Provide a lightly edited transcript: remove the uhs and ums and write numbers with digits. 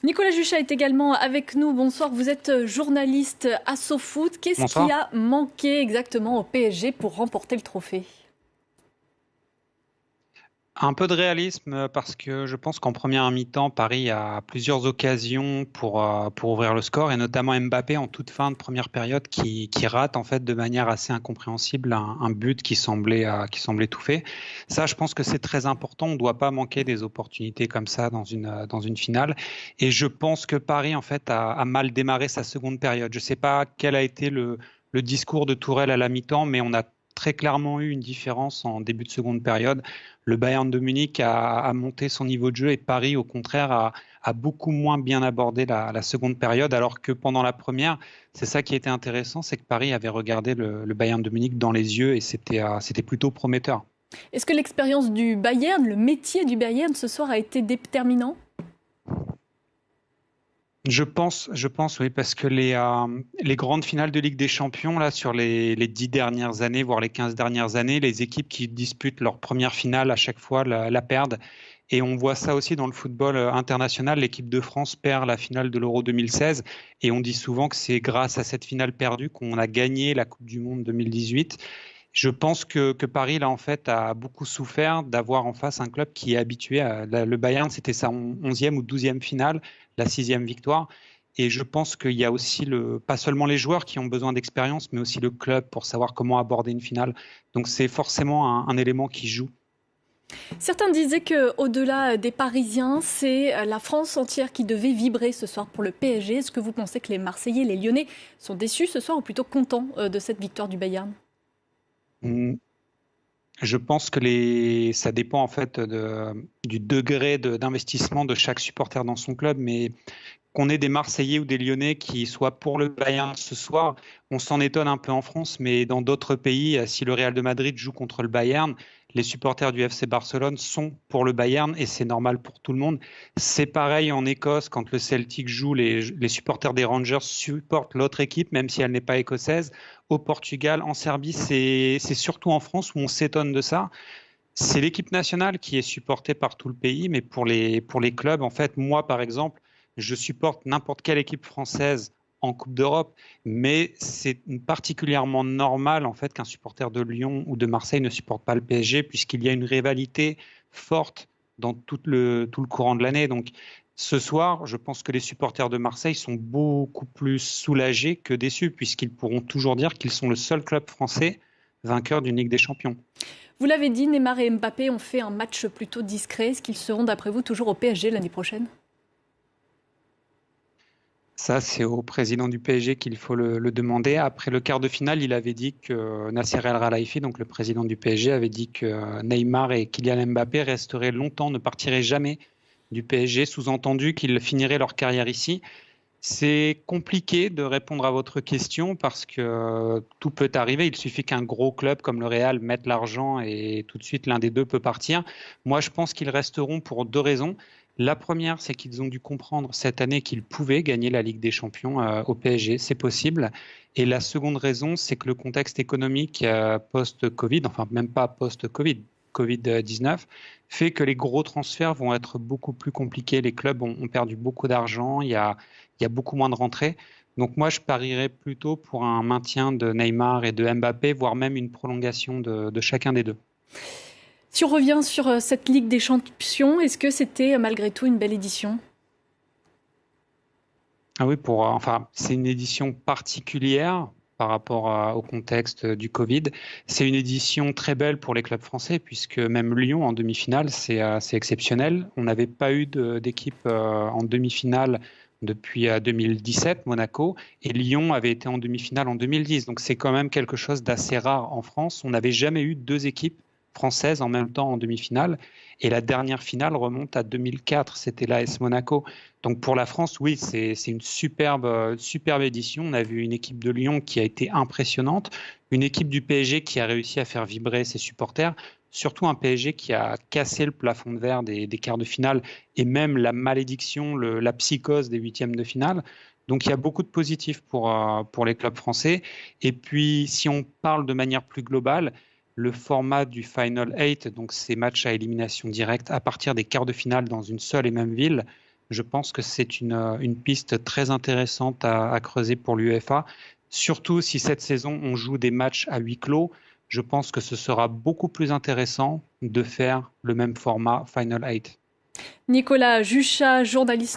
Nicolas Juchat est également avec nous. Bonsoir, vous êtes journaliste à SoFoot. Qu'est-ce qui Bonsoir. a manqué exactement au PSG pour remporter le trophée? Un peu de réalisme parce que je pense qu'en première mi-temps, Paris a plusieurs occasions pour ouvrir le score et notamment Mbappé en toute fin de première période qui rate en fait de manière assez incompréhensible un but qui semblait tout fait. Ça, je pense que c'est très important. On ne doit pas manquer des opportunités comme ça dans une finale. Et je pense que Paris en fait a mal démarré sa seconde période. Je ne sais pas quel a été le discours de Tourelle à la mi-temps, mais on a très clairement eu une différence en début de seconde période. Le Bayern de Munich a monté son niveau de jeu et Paris, au contraire, a beaucoup moins bien abordé la seconde période, alors que pendant la première, c'est ça qui était intéressant, c'est que Paris avait regardé le Bayern de Munich dans les yeux et c'était plutôt prometteur. Est-ce que l'expérience du Bayern, le métier du Bayern ce soir a été déterminant? Je pense, oui, parce que les grandes finales de Ligue des Champions, là, sur les 10 dernières années, voire les 15 dernières années, les équipes qui disputent leur première finale à chaque fois la perdent. Et on voit ça aussi dans le football international. L'équipe de France perd la finale de l'Euro 2016 et on dit souvent que c'est grâce à cette finale perdue qu'on a gagné la Coupe du Monde 2018. Je pense que Paris, là, en fait, a beaucoup souffert d'avoir en face un club qui est habitué le Bayern, c'était sa 11e ou 12e finale, la 6e victoire. Et je pense qu'il y a aussi pas seulement les joueurs qui ont besoin d'expérience, mais aussi le club pour savoir comment aborder une finale. Donc c'est forcément un élément qui joue. Certains disaient qu'au-delà des Parisiens, c'est la France entière qui devait vibrer ce soir pour le PSG. Est-ce que vous pensez que les Marseillais, les Lyonnais sont déçus ce soir ou plutôt contents de cette victoire du Bayern? Hum, Je pense que ça dépend en fait du degré d'investissement de chaque supporter dans son club, mais qu'on ait des Marseillais ou des Lyonnais qui soient pour le Bayern ce soir, on s'en étonne un peu en France, mais dans d'autres pays, si le Real de Madrid joue contre le Bayern, les supporters du FC Barcelone sont pour le Bayern et c'est normal pour tout le monde. C'est pareil en Écosse, quand le Celtic joue, les supporters des Rangers supportent l'autre équipe, même si elle n'est pas écossaise. Au Portugal, en Serbie, c'est surtout en France où on s'étonne de ça. C'est l'équipe nationale qui est supportée par tout le pays, mais pour les clubs, en fait, moi, par exemple, je supporte n'importe quelle équipe française en Coupe d'Europe, mais c'est particulièrement normal, en fait, qu'un supporter de Lyon ou de Marseille ne supporte pas le PSG, puisqu'il y a une rivalité forte dans tout le courant de l'année. Donc, ce soir, je pense que les supporters de Marseille sont beaucoup plus soulagés que déçus, puisqu'ils pourront toujours dire qu'ils sont le seul club français vainqueur d'une Ligue des Champions. Vous l'avez dit, Neymar et Mbappé ont fait un match plutôt discret. Est-ce qu'ils seront, d'après vous, toujours au PSG l'année prochaine? Ça, c'est au président du PSG qu'il faut le demander. Après le quart de finale, il avait dit que Nasser El Khelaifi, donc le président du PSG, avait dit que Neymar et Kylian Mbappé resteraient longtemps, ne partiraient jamais du PSG, sous-entendu qu'ils finiraient leur carrière ici. C'est compliqué de répondre à votre question parce que tout peut arriver. Il suffit qu'un gros club comme le Real mette l'argent et tout de suite l'un des deux peut partir. Moi, je pense qu'ils resteront pour deux raisons. La première, c'est qu'ils ont dû comprendre cette année qu'ils pouvaient gagner la Ligue des Champions au PSG. C'est possible. Et la seconde raison, c'est que le contexte économique post-Covid, enfin même pas post-Covid, Covid-19, fait que les gros transferts vont être beaucoup plus compliqués. Les clubs ont perdu beaucoup d'argent. Il y a beaucoup moins de rentrées. Donc moi, je parierais plutôt pour un maintien de Neymar et de Mbappé, voire même une prolongation de chacun des deux. Si on revient sur cette Ligue des Champions, est-ce que c'était malgré tout une belle édition? Ah oui, enfin, c'est une édition particulière par rapport au contexte du Covid. C'est une édition très belle pour les clubs français, puisque même Lyon en demi-finale, c'est exceptionnel. On n'avait pas eu d'équipe en demi-finale depuis 2017, Monaco, et Lyon avait été en demi-finale en 2010. Donc c'est quand même quelque chose d'assez rare en France. On n'avait jamais eu deux équipes françaises en même temps en demi-finale. Et la dernière finale remonte à 2004, c'était l'AS Monaco. Donc pour la France, oui, c'est une superbe édition. On a vu une équipe de Lyon qui a été impressionnante, une équipe du PSG qui a réussi à faire vibrer ses supporters, surtout un PSG qui a cassé le plafond de verre des quarts de finale et même la malédiction, la psychose des huitièmes de finale. Donc il y a beaucoup de positifs pour les clubs français. Et puis si on parle de manière plus globale, le format du Final 8, donc ces matchs à élimination directe à partir des quarts de finale dans une seule et même ville, Je pense que c'est une piste très intéressante à creuser pour l'UEFA, surtout si cette saison on joue des matchs à huis clos. Je pense que ce sera beaucoup plus intéressant de faire le même format Final 8. Nicolas Juchat, journaliste